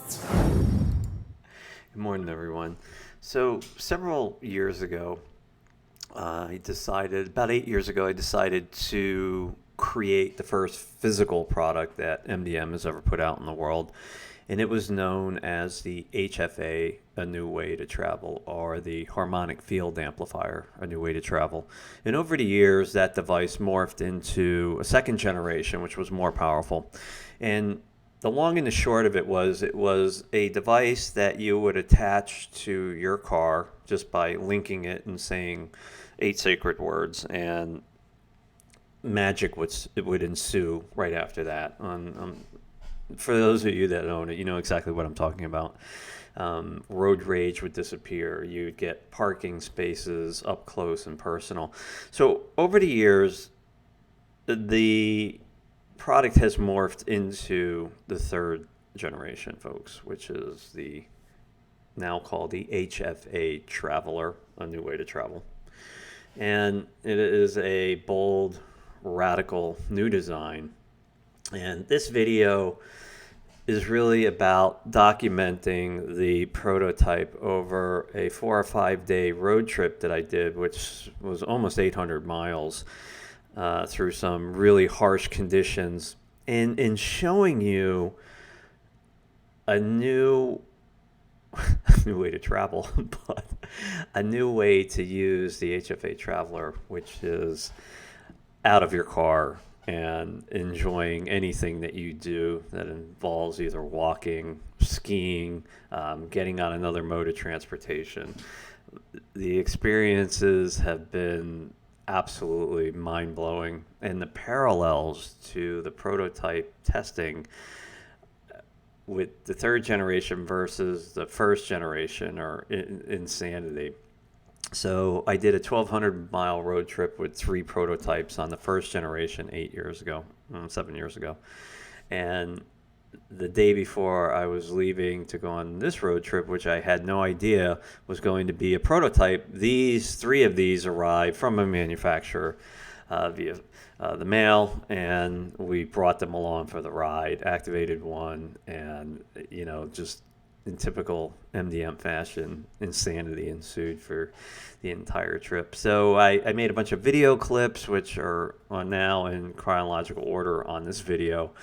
Good morning, everyone. So several years ago, about 8 years ago, I decided to create the first physical product that MDM has ever put out in the world. And it was known as the HFA, A New Way to Travel, or the Harmonic Field Amplifier, A New Way to Travel. And over the years, that device morphed into a second generation, which was more powerful. And the long and the short of it was a device that you would attach to your car just by linking it and saying 8 sacred words, and magic would ensue right after that. For those of you that own it, you know exactly what I'm talking about. Road rage would disappear. You'd get parking spaces up close and personal. So over the years, the product has morphed into the third generation, folks, which is the now called the HFA Traveler, A New Way to Travel. And it is a bold, radical new design. And this video is really about documenting the prototype over a 4 or 5 day road trip that I did, which was almost 800 miles. Through some really harsh conditions, and in showing you a new way to travel, but a new way to use the HFA Traveler, which is out of your car and enjoying anything that you do that involves either walking, skiing, getting on another mode of transportation. The experiences have been absolutely mind-blowing, and the parallels to the prototype testing with the third generation versus the first generation are insanity. So I did a 1,200 mile road trip with 3 prototypes on the first generation 7 years ago, and the day before I was leaving to go on this road trip, which I had no idea was going to be a prototype, 3 of these arrived from a manufacturer via the mail, and we brought them along for the ride, activated one, and, just in typical MDM fashion, insanity ensued for the entire trip. So I made a bunch of video clips, which are on now in chronological order on this video,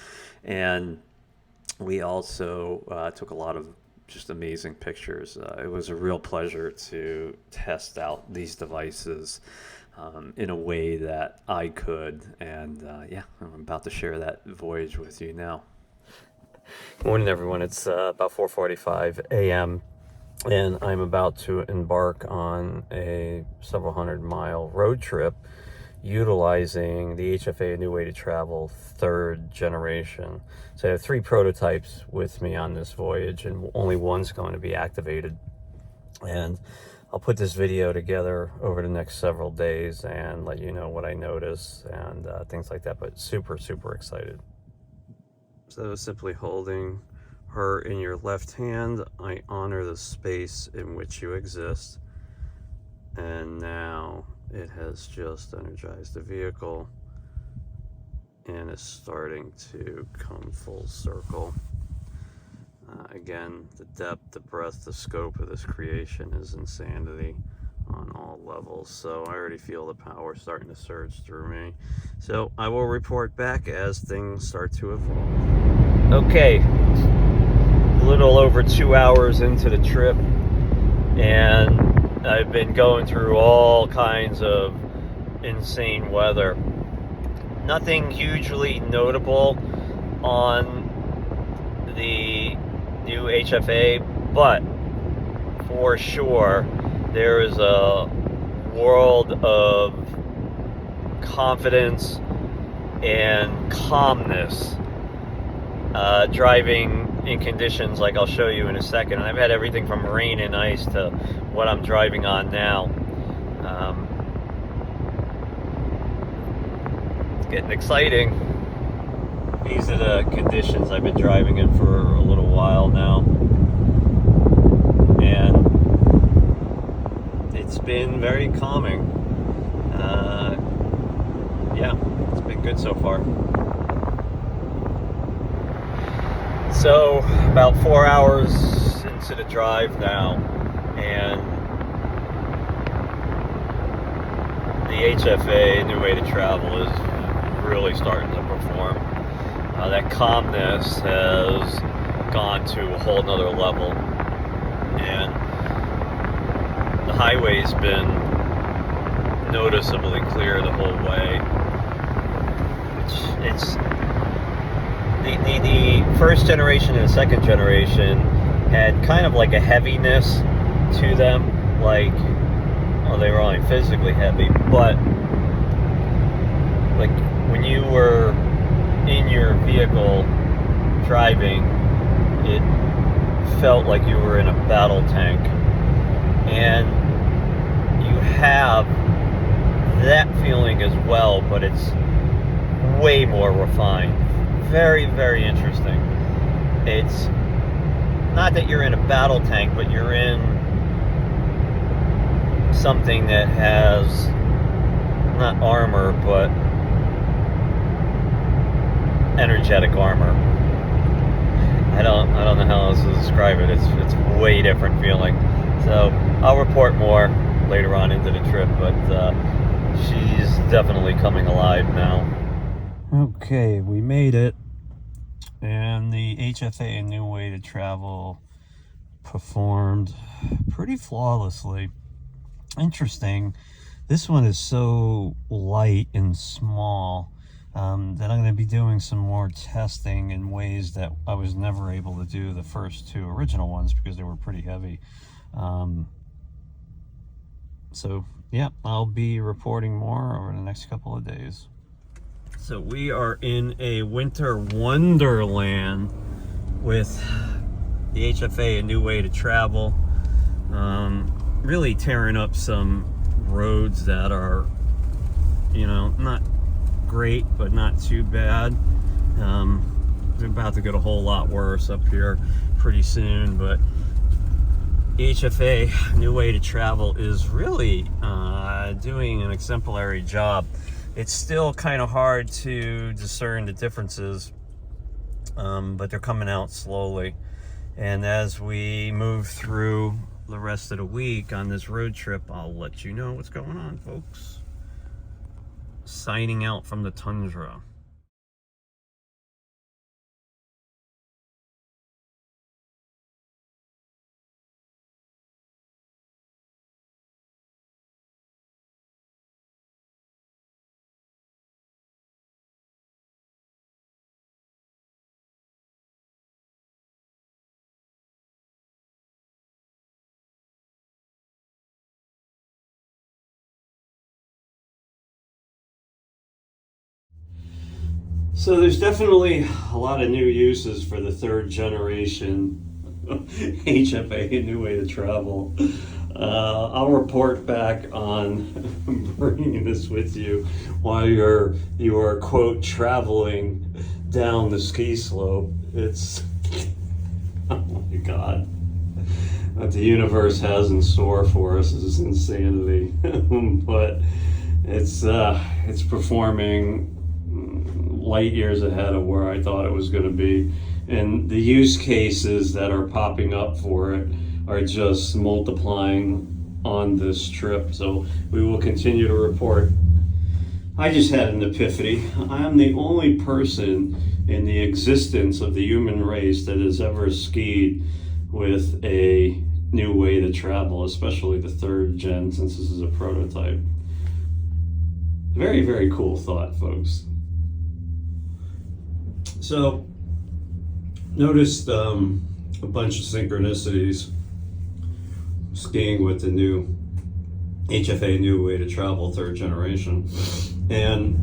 and we also took a lot of just amazing pictures. It was a real pleasure to test out these devices in a way that I could. And I'm about to share that voyage with you now. Good morning, everyone. It's about 4:45 a.m. and I'm about to embark on a several hundred mile road trip utilizing the HFA A New Way to Travel third generation. So I have 3 prototypes with me on this voyage, and only one's going to be activated. And I'll put this video together over the next several days and let you know what I notice and things like that, but super, super excited. So simply holding her in your left hand, I honor the space in which you exist. And now it has just energized the vehicle and is starting to come full circle. Again, the depth, the breadth, the scope of this creation is insanity on all levels. So I already feel the power starting to surge through me. So I will report back as things start to evolve. Okay, a little over 2 hours into the trip, and I've been going through all kinds of insane weather. Nothing hugely notable on the new HFA, but for sure there is a world of confidence and calmness driving in conditions like I'll show you in a second. And I've had everything from rain and ice to what I'm driving on now. It's getting exciting. These are the conditions I've been driving in for a little while now, and it's been very calming. It's been good so far. So about 4 hours into the drive now, and the HFA, New Way to Travel, is really starting to perform. That calmness has gone to a whole nother level, and the highway's been noticeably clear the whole way. It's the first generation and the second generation had kind of like a heaviness to them, like, well, they were only physically heavy, but like when you were in your vehicle driving, it felt like you were in a battle tank. And you have that feeling as well, but it's way more refined. Very, very interesting. It's not that you're in a battle tank, but you're in something that has not armor, but energetic armor. I don't know how else to describe it. It's way different feeling. So I'll report more later on into the trip, but she's definitely coming alive now. Okay, we made it, and the HFA New Way to Travel performed pretty flawlessly. Interesting, this one is so light and small that I'm going to be doing some more testing in ways that I was never able to do the first two original ones because they were pretty heavy. So yeah, I'll be reporting more over the next couple of days. So we are in a winter wonderland with the HFA, A New Way to Travel. Really tearing up some roads that are, you know, not great, but not too bad. It's about to get a whole lot worse up here pretty soon, but HFA, New Way to Travel, is really doing an exemplary job. It's still kind of hard to discern the differences, but they're coming out slowly. And as we move through the rest of the week on this road trip, I'll let you know what's going on, folks. Signing out from the tundra. So there's definitely a lot of new uses for the third generation HFA, New Way to Travel. I'll report back on bringing this with you while you are quote traveling down the ski slope. It's oh my God, what the universe has in store for us is insanity. But it's performing light years ahead of where I thought it was going to be, and the use cases that are popping up for it are just multiplying on this trip. So we will continue to report. I just had an epiphany. I am the only person in the existence of the human race that has ever skied with a New Way to Travel, especially the third gen, since this is a prototype. Very, very cool thought, folks. So, noticed a bunch of synchronicities skiing with the new HFA New Way to Travel third generation. And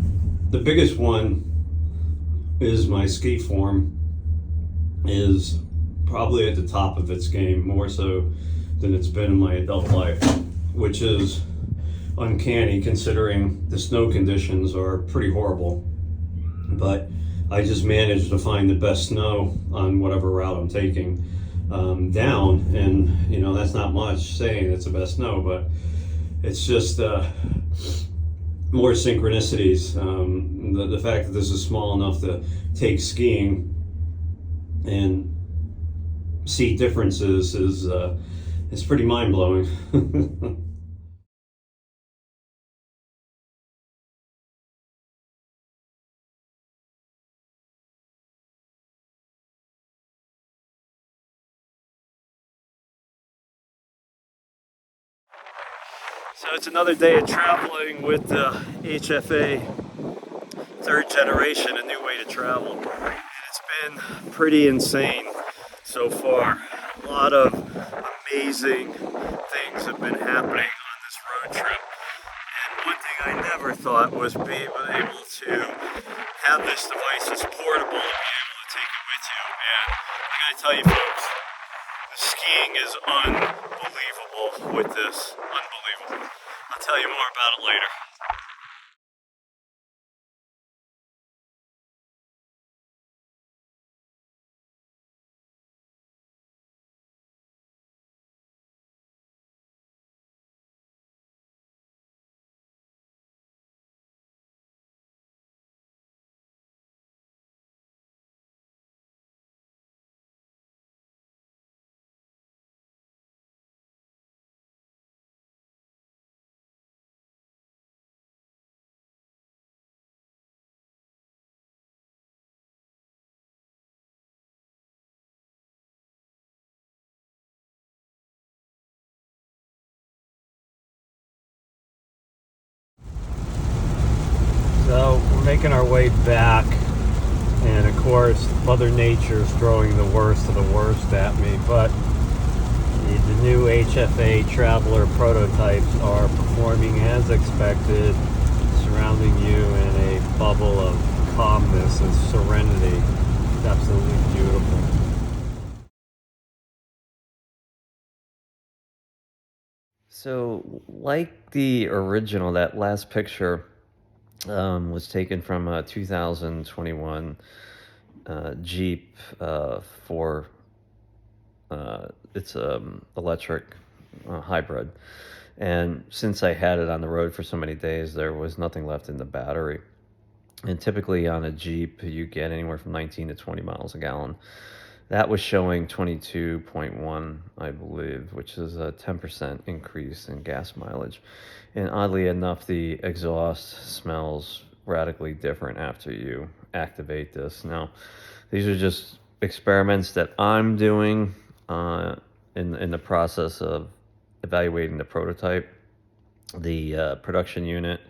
the biggest one is my ski form is probably at the top of its game, more so than it's been in my adult life, which is uncanny considering the snow conditions are pretty horrible. But I just managed to find the best snow on whatever route I'm taking down, and you know, that's not much saying it's the best snow, but it's just more synchronicities. The fact that this is small enough to take skiing, and see differences is pretty mind-blowing. So it's another day of traveling with the HFA third generation, a new way to travel. And it's been pretty insane so far. A lot of amazing things have been happening on this road trip. And one thing I never thought was being able to have this device as portable and be able to take it with you. And I gotta tell you folks, the skiing is unbelievable with this. Unbelievable. I'll tell you more about it later. So we're making our way back, and of course Mother Nature is throwing the worst of the worst at me, but the new HFA Traveler prototypes are performing as expected, surrounding you in a bubble of calmness and serenity. It's absolutely beautiful. So, like the original, that last picture was taken from a 2021 Jeep for it's electric hybrid. And since I had it on the road for so many days, there was nothing left in the battery. And typically on a Jeep, you get anywhere from 19 to 20 miles a gallon. That was showing 22.1, I believe, which is a 10% increase in gas mileage. And oddly enough, the exhaust smells radically different after you activate this. Now, these are just experiments that I'm doing in the process of evaluating the prototype, the production unit.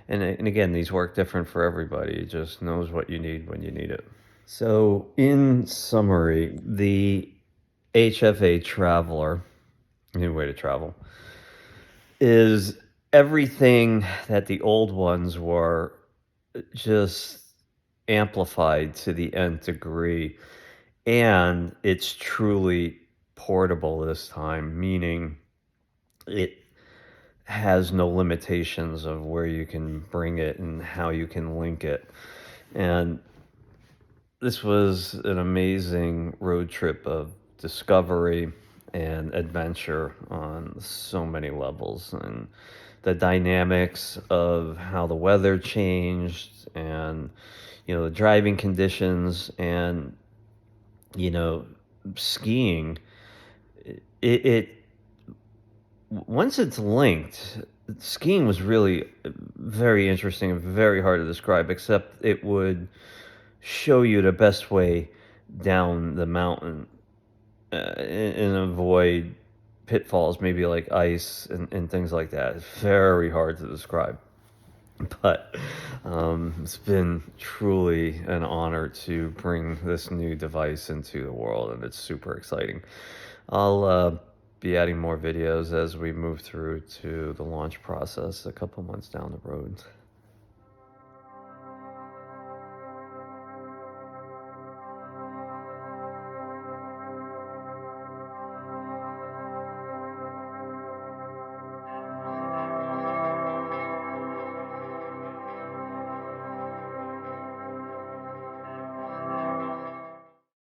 And again, these work different for everybody. It just knows what you need when you need it. So, in summary, the HFA Traveler, new way to travel, is everything that the old ones were, just amplified to the nth degree. And it's truly portable this time, meaning it has no limitations of where you can bring it and how you can link it. And this was an amazing road trip of discovery and adventure on so many levels. And the dynamics of how the weather changed, and, the driving conditions, and, skiing, it once it's linked, skiing was really very interesting and very hard to describe, except it would show you the best way down the mountain, and avoid pitfalls, maybe like ice and things like that. It's very hard to describe. But it's been truly an honor to bring this new device into the world, and it's super exciting. I'll be adding more videos as we move through to the launch process a couple months down the road.